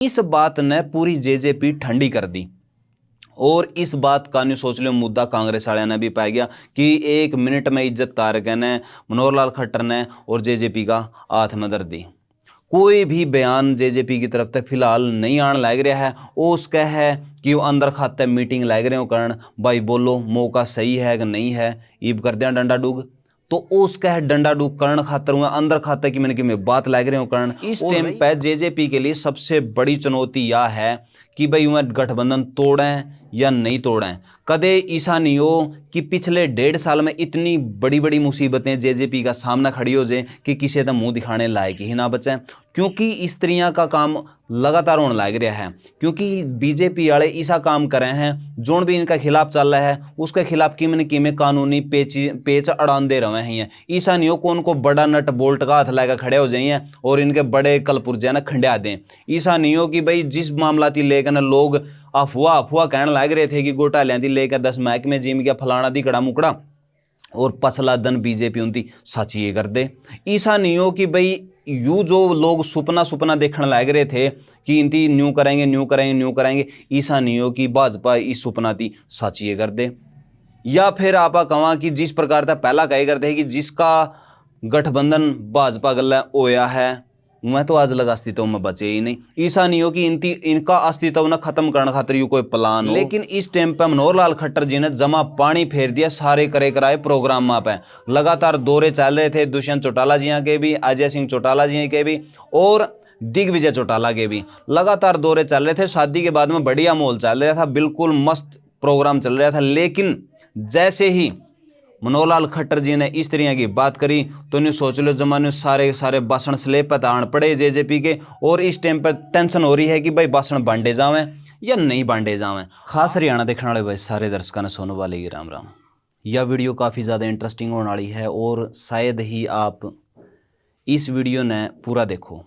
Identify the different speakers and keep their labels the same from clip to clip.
Speaker 1: इस बात ने पूरी जेजेपी ठंडी कर दी और इस बात का नहीं सोच लो मुद्दा कांग्रेस वाले ने भी पाया गया कि 1 मिनट में इज्जत तारक ने, मनोहर लाल खट्टर ने और जेजेपी का हाथ में धर दी। कोई भी बयान जेजेपी की तरफ तक फिलहाल नहीं आने लग रहा है। वो उसका है कि वो अंदर खाते मीटिंग लग रहे हो कारण भाई बोलो मौका सही है कि नहीं है, ईब कर दिया डंडा डूग। तो उसका है डंडा डूग करण खातर हुआ अंदर खाते की मैंने कि मैं बात लग रहे हो कारण इस टाइम पे जेजेपी के लिए सबसे बड़ी चुनौती यह है कि भाई वह गठबंधन तोड़ें या नहीं तोड़ें। कदे ऐसा नहीं हो कि पिछले 1.5 साल में इतनी बड़ी बड़ी मुसीबतें जेजेपी का सामना खड़ी हो जाए कि किसी का मुंह दिखाने लायक ही ना बचे, क्योंकि स्त्रियां का काम लगातार होने लग रहा है। क्योंकि बीजेपी वाले ऐसा काम कर रहे हैं जोन भी इनका खिलाफ चल रहा है उसके खिलाफ किमें किमें कानूनी पेच अड़ान दे रहे हैं। ऐसा नहीं हो को उनको बड़ा नट बोल्ट का हाथ लाकर खड़े हो जाइए और इनके बड़े कलपुर्जे ना खंडा दें। ऐसा नहीं हो कि भाई जिस मामला थी लेकर ना लोग अफवाह अफवाह कहने लग रहे थे कि घोटालियां दी लेकर 10 महकमे जिम गया फलाना दी कड़ा मुकड़ा और पछला दिन बीजेपी उनकी साची ये कर दे। ऐसा नहीं हो कि भाई यू जो लोग सुपना देखने लग रहे थे कि इनती न्यू करेंगे न्यू करेंगे न्यू करेंगे, ऐसा नहीं हो कि भाजपा इस सुपना की साची ये कर दे। या फिर आप कहा कि जिस प्रकार था पहला कहे करते हैं कि जिसका गठबंधन भाजपा गल्ला होया है मैं तो आज लग अस्तित्व में बचे ही नहीं। ऐसा नहीं हो कि इनका अस्तित्व न खत्म करने खातिर यू कोई प्लान हो। लेकिन इस टाइम पे मनोहर लाल खट्टर जी ने जमा पानी फेर दिया सारे करे कराए प्रोग्राम पे। लगातार दौरे चल रहे थे दुष्यंत चौटाला जी के भी, अजय सिंह चौटाला जी के भी और दिग्विजय चौटाला के भी लगातार दौरे चल रहे थे। शादी के बाद में बढ़िया माहौल चल रहा था, बिल्कुल मस्त प्रोग्राम चल रहा था। लेकिन जैसे ही मनोहर लाल खट्टर जी ने इस तरह की बात करी तो नहीं सोच लो जमाने सारे सारे भाषण स्लेब पर तान पड़े जेजेपी के। और इस टाइम पर टेंशन हो रही है कि भाई भाषण बांटे जावें या नहीं बांटे जावें। खास हरियाणा देखने वाले भाई सारे दर्शकों ने सोनू वाले की राम राम। यह वीडियो काफ़ी ज़्यादा इंटरेस्टिंग होने वाली है और शायद ही आप इस वीडियो ने पूरा देखो,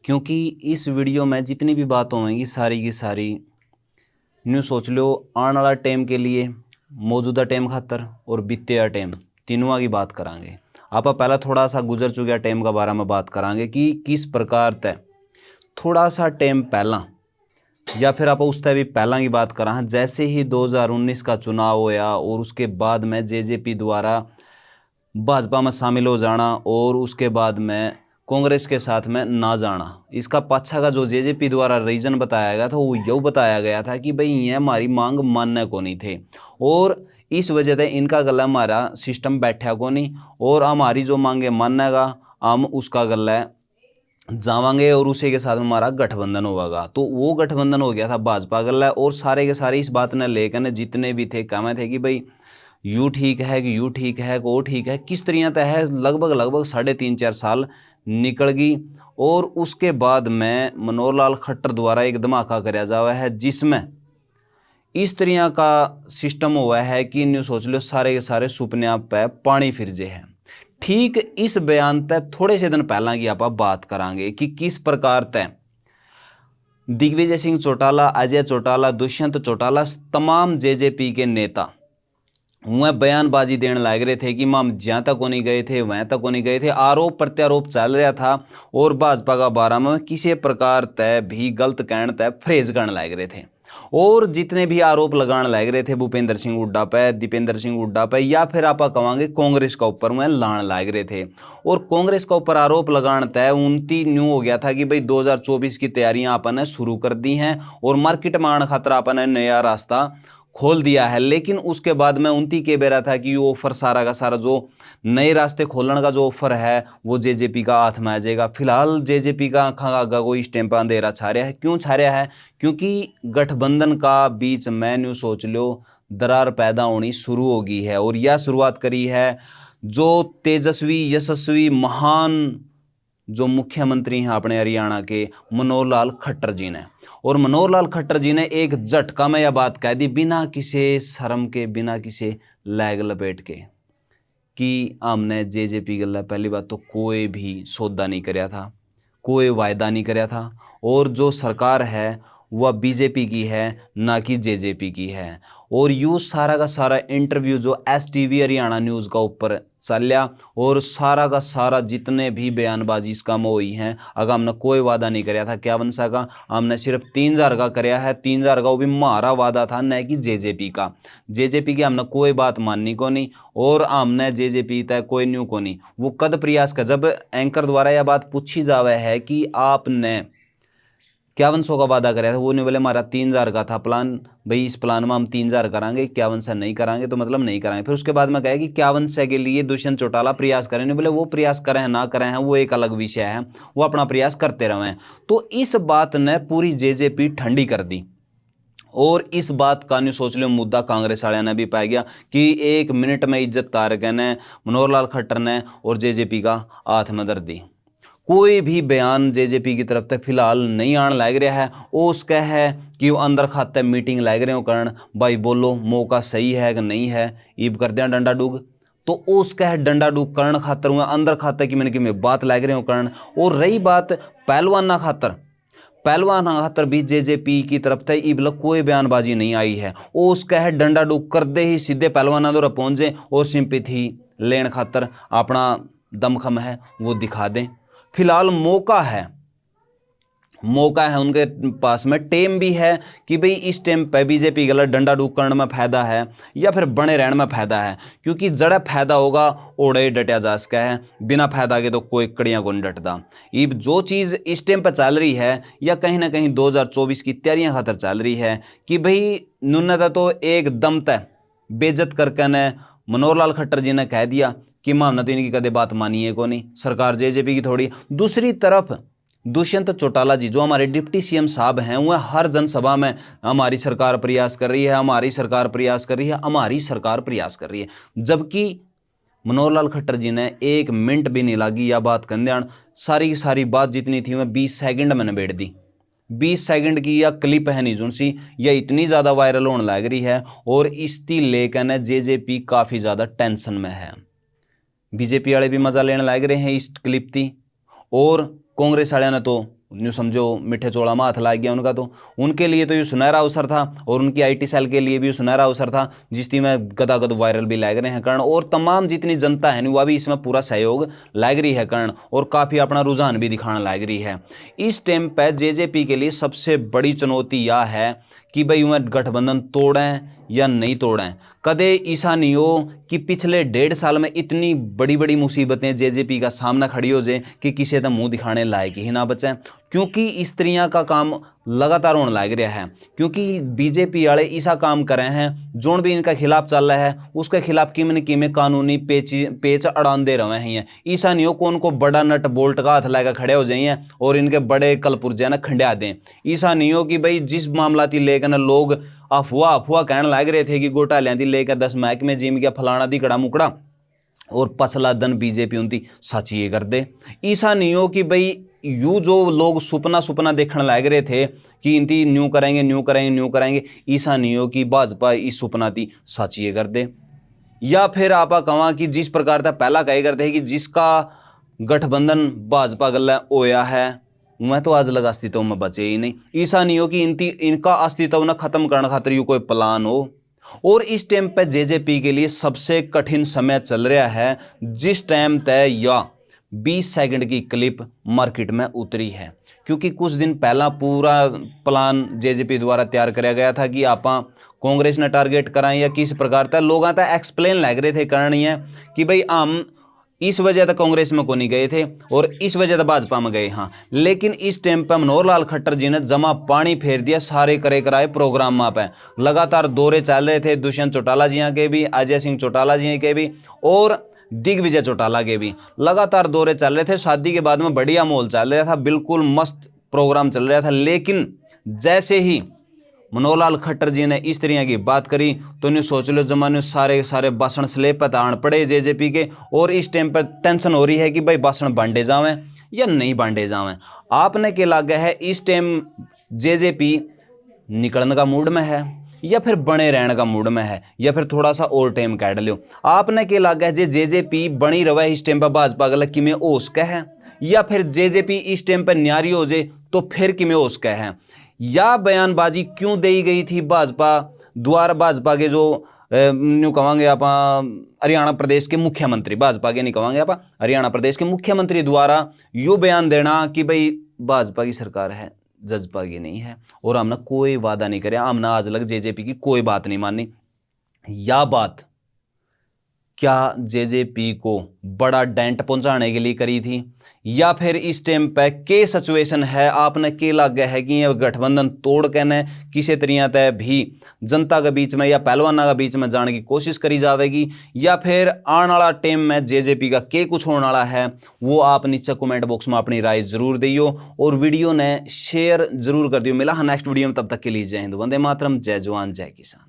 Speaker 1: क्योंकि इस वीडियो में जितनी भी बात होंगी सारी की सारी न्यू सोच लो आने वाला टाइम के लिए, मौजूदा टाइम खातर और बीते टाइम तीनों की बात करांगे। आप पहला थोड़ा सा गुजर चुका टाइम का बारे में बात करांगे कि किस प्रकार तय थोड़ा सा टाइम पहला या फिर आप उस तय भी पहला की बात करा। जैसे ही 2019 का चुनाव होया और उसके बाद में जेजेपी द्वारा भाजपा में शामिल हो जाना और उसके बाद में कांग्रेस के साथ में ना जाना, इसका पाछा का जो जेजेपी द्वारा रीजन बताया गया था वो यूँ बताया गया था कि भाई ये हमारी मांग मानने को नहीं थे और इस वजह से इनका गला हमारा सिस्टम बैठा को नहीं और हमारी जो मांगे मानेगा हम उसका गला जावांगे और उसी के साथ हमारा गठबंधन होगा। तो वो गठबंधन हो गया था भाजपा गल्ला और सारे के सारे इस बात ने लेकर जितने भी थे कहते थे कि भाई यू ठीक है कि यू ठीक है वो ठीक है। किस तरह तय है लगभग 3.5-4 साल निकल गई और उसके बाद में मनोहर लाल खट्टर द्वारा एक धमाका कराया जावा है जिसमें इस तरह का सिस्टम हुआ है कि न्यू सोच लो सारे के सारे सुपने पे पानी फिर जे है। ठीक इस बयान तय थोड़े से दिन पहला की आप बात करांगे कि किस प्रकार तय दिग्विजय सिंह चौटाला, अजय चौटाला, दुष्यंत चौटाला तमाम जेजेपी के नेता वह बयानबाजी देने लग रहे थे कि हम जहाँ तक को नहीं गए थे वहाँ तक को नहीं गए थे। आरोप प्रत्यारोप चल रहा था और भाजपा का बारे में किसी प्रकार तय भी गलत कहने तय फ्रेज करने लग रहे थे और जितने भी आरोप लगाने लग रहे थे भूपेंद्र सिंह हुड्डा पे, दीपेंद्र सिंह हुड्डा पे या फिर आप कहेंगे कांग्रेस का ऊपर में लाने लग रहे थे। और कांग्रेस का ऊपर आरोप लगाने तय उनती न्यू हो गया था कि भाई 2024 की तैयारियां आपने शुरू कर दी हैं और मार्केट में आने खातर आपने नया रास्ता खोल दिया है। लेकिन उसके बाद में उनती के बेरा था कि वो ऑफर सारा का सारा जो नए रास्ते खोलने का जो ऑफर है वो जेजेपी का हाथ में आ जाएगा। फिलहाल जेजेपी का आगा कोई स्टैंप अंधेरा छा रहा है। क्यों छा रहा है? क्योंकि गठबंधन का बीच में न्यू सोच लो दरार पैदा होनी शुरू हो गई है और यह शुरुआत करी है जो तेजस्वी यशस्वी महान जो मुख्यमंत्री हैं अपने हरियाणा के मनोहर लाल खट्टर जी ने। और मनोहर लाल खट्टर जी ने एक झटका में यह बात कह दी बिना किसी शर्म के, बिना किसी लैग लपेट के कि हमने जेजेपी गल्ला पहली बात तो कोई भी सौदा नहीं कराया था, कोई वायदा नहीं कराया था और जो सरकार है वह बीजेपी की है, ना कि जेजेपी की है। और यूँ सारा का सारा इंटरव्यू जो एसटीवी हरियाणा न्यूज़ का ऊपर चलिया, और सारा का सारा जितने भी बयानबाजी इसका में हुई हैं, अगर हमने कोई वादा नहीं कराया था 51 का, हमने सिर्फ 3000 का कराया है। 3000 का वो भी हमारा वादा था, न कि जेजेपी का। जेजेपी की हमने कोई बात माननी को नहीं, और हमने जेजेपी तक कोई न्यू को नहीं। वो कद प्रयास का जब एंकर द्वारा यह बात पूछी जावे है कि आपने 5100 का वादा कराया था, वो नहीं बोले हमारा 3000 का था प्लान, भाई इस प्लान में हम 3000 करांगे, 5100 नहीं करांगे तो मतलब नहीं करांगे। फिर उसके बाद में कहा कि 5100 के लिए दुष्यंत चौटाला प्रयास करें, नहीं बोले वो प्रयास करें ना करें हैं वो एक अलग विषय है, वो अपना प्रयास करते रहे। तो इस बात ने पूरी जेजेपी ठंडी कर दी। और इस बात का नहीं सोच लो मुद्दा कांग्रेस वाले ने भी पाया गया कि 1 मिनट में इज्जत तारक ने, मनोहर लाल खट्टर ने और जेजेपी का हाथ में दर्द दी। कोई भी बयान जेजेपी की तरफ तक फिलहाल नहीं आने लग रहा है। वो उसका है कि वो अंदर खाते मीटिंग लग रहे हो करण, भाई बोलो मौका सही है कि नहीं है, ईब कर दिया डंडा डूग। तो उसका है डंडा डूग करण खातर हुआ अंदर खाते की मैंने कि मैं बात लग रहे हो करण। और रही बात पहलवाना खातर, पहलवान खातर भी जेजेपी की तरफ से इबल कोई बयानबाजी नहीं आई है। वो उसका है डंडा डूग कर दे ही सीधे पहलवाना द्वारा पहुंचे और सिंपैथी लेन खातर अपना दमखम है वो दिखा दें। फिलहाल मौका है उनके पास में, टेम भी है कि भाई इस टेम पे बीजेपी गलत डंडा डूक करने में फायदा है या फिर बने रहने में फायदा है। क्योंकि जड़ा फायदा होगा ओड़े डटिया जा सका है, बिना फायदा के तो कोई कड़ियाँ को नहीं डटता। इब जो चीज़ इस टेम पर चल रही है या कहीं ना कहीं 2024 की तैयारियां खातर चल रही है कि भाई नुन्नता तो एक दम तय बेइज्जत करके ने मनोहर लाल खट्टर जी ने कह दिया कि हमने तो इनकी कदे बात मानी है को नहीं, सरकार जेजेपी की थोड़ी। दूसरी तरफ दुष्यंत चौटाला जी जो हमारे डिप्टी सीएम साहब हैं, वह हर जनसभा में हमारी सरकार प्रयास कर रही है, हमारी सरकार प्रयास कर रही है, हमारी सरकार प्रयास कर रही है। जबकि मनोहर लाल खट्टर जी ने 1 मिनट भी नहीं लगी या बात करने, सारी की सारी बात जितनी थी वह 20 सेकंड में निबेड़ दी। 20 सेकंड की यह क्लिप है नहीं जुनसी, यह इतनी ज़्यादा वायरल होने लग रही है और इसकी लेकर जेजेपी काफ़ी ज़्यादा टेंशन में है। बीजेपी वाले भी मजा लेने लग रहे हैं इस क्लिप थी, और कांग्रेस वाले ने तो न्यू समझो मिठे चोड़ा में हाथ लग गया उनका। तो उनके लिए तो ये सुनहरा अवसर था, और उनकी आईटी सेल के लिए भी सुनहरा अवसर था जिसकी में गदागद वायरल भी लग रहे हैं करण। और तमाम जितनी जनता है वह भी इसमें पूरा सहयोग लग रही है करण, और काफ़ी अपना रुझान भी दिखाने लग रही है। इस टाइम पर जेजेपी के लिए सबसे बड़ी चुनौती यह है कि भाई वह गठबंधन तोड़ें या नहीं तोड़ें। कदे ऐसा नहीं हो कि पिछले 1.5 साल में इतनी बड़ी बड़ी मुसीबतें जेजेपी का सामना खड़ी हो जाए कि किसी का मुंह दिखाने लायक ही ना बचे। क्योंकि स्त्रियां का काम लगातार होने लग रहा है, क्योंकि बीजेपी वाले ऐसा काम कर रहे हैं जोन भी इनका खिलाफ चल रहा है उसके खिलाफ किमें न किमें कानूनी पेच अड़ान दे रहे हैं। ऐसा नहीं हो को उनको बड़ा नट बोल्ट का हाथ लाकर खड़े हो जाइए और इनके बड़े कलपुर्जे ना खंडिया दें। ऐसा नहीं हो कि भाई जिस मामला थी लेकर न लोग अफवाह कहने लग रहे थे कि घोटालियां थी लेकर 10 महकमे जिम क्या फलाना दी कड़ा मुकड़ा, और पछला दिन बीजेपी उनकी सच ये कर दे। ऐसा नहीं हो कि भाई यू जो लोग सुपना देखने लग रहे थे कि इनती न्यू करेंगे, ऐसा नहीं हो कि भाजपा इस सुपना थी सच ये कर दे। या फिर आप कहा कि जिस प्रकार था पहला कहे करते हैं कि जिसका गठबंधन भाजपा गल्ला होया है वह तो आज लग अस्तित्व में बचे ही नहीं। ऐसा नहीं हो कि इनका अस्तित्व न खत्म करने खातिर यू कोई प्लान हो। और इस टाइम पे जेजेपी के लिए सबसे कठिन समय चल रहा है जिस टाइम तय या 20 सेकंड की क्लिप मार्केट में उतरी है। क्योंकि कुछ दिन पहला पूरा प्लान जेजेपी द्वारा तैयार किया गया था कि आप कांग्रेस ने टारगेट कराएं या किस प्रकार तक लोग आता एक्सप्लेन लग रहे थे करनी है कि भाई हम इस वजह तक कांग्रेस में को नहीं गए थे और इस वजह तक भाजपा में गए। हाँ, लेकिन इस टाइम पर मनोहर लाल खट्टर जी ने जमा पानी फेर दिया सारे करे कराए प्रोग्राम में पे। लगातार दौरे चल रहे थे दुष्यंत चौटाला जी के भी, अजय सिंह चौटाला जी के भी और दिग्विजय चौटाला के भी लगातार दौरे चल रहे थे। शादी के बाद में बढ़िया माहौल चल रहा था, बिल्कुल मस्त प्रोग्राम चल रहा था। लेकिन जैसे ही मनोहर लाल खट्टर जी ने इस तरह की बात करी तो नहीं सोच लो जमाने सारे भाषण स्लेब पर ताण पड़े जेजेपी के। और इस टाइम पर टेंशन हो रही है कि भाई भाषण बांटे जावें या नहीं बांटे जावें। आपने क्या लगा है इस टाइम जेजेपी निकलने का मूड में है या फिर बने रहने का मूड में है या फिर थोड़ा सा और टाइम काट लो। आपने क्या लगा है जेजेपी बनी रहे इस टाइम पर भाजपा गलत कि में ओस का है, या फिर जेजेपी इस टाइम पर न्यारी हो जाए तो फिर कि में ओस का है। या बयानबाजी क्यों दी गई थी भाजपा द्वारा, भाजपा के जो न्यू कहेंगे आप हरियाणा प्रदेश के मुख्यमंत्री, भाजपा के नहीं कहेंगे आप, हरियाणा प्रदेश के मुख्यमंत्री द्वारा यो बयान देना कि भाई भाजपा की सरकार है, जजपा की नहीं है, और हमने कोई वादा नहीं कराया, हमने आज लग जेजेपी की कोई बात नहीं मानी। या बात क्या जेजेपी को बड़ा डेंट पहुंचाने के लिए करी थी, या फिर इस टाइम पे के सिचुएशन है आपने के लग गया है कि ये गठबंधन तोड़ के न किसी तरीके तय भी जनता के बीच में या पहलवाना के बीच में जाने की कोशिश करी जाएगी, या फिर आने वाला टाइम में जेजेपी का के कुछ होने वाला है, वो आप नीचे कमेंट बॉक्स में अपनी राय जरूर दियो और वीडियो ने शेयर जरूर कर दियो। मिला नेक्स्ट वीडियो में, तब तक के लिए जय हिंद, वंदे मातरम, जय जवान जय किसान।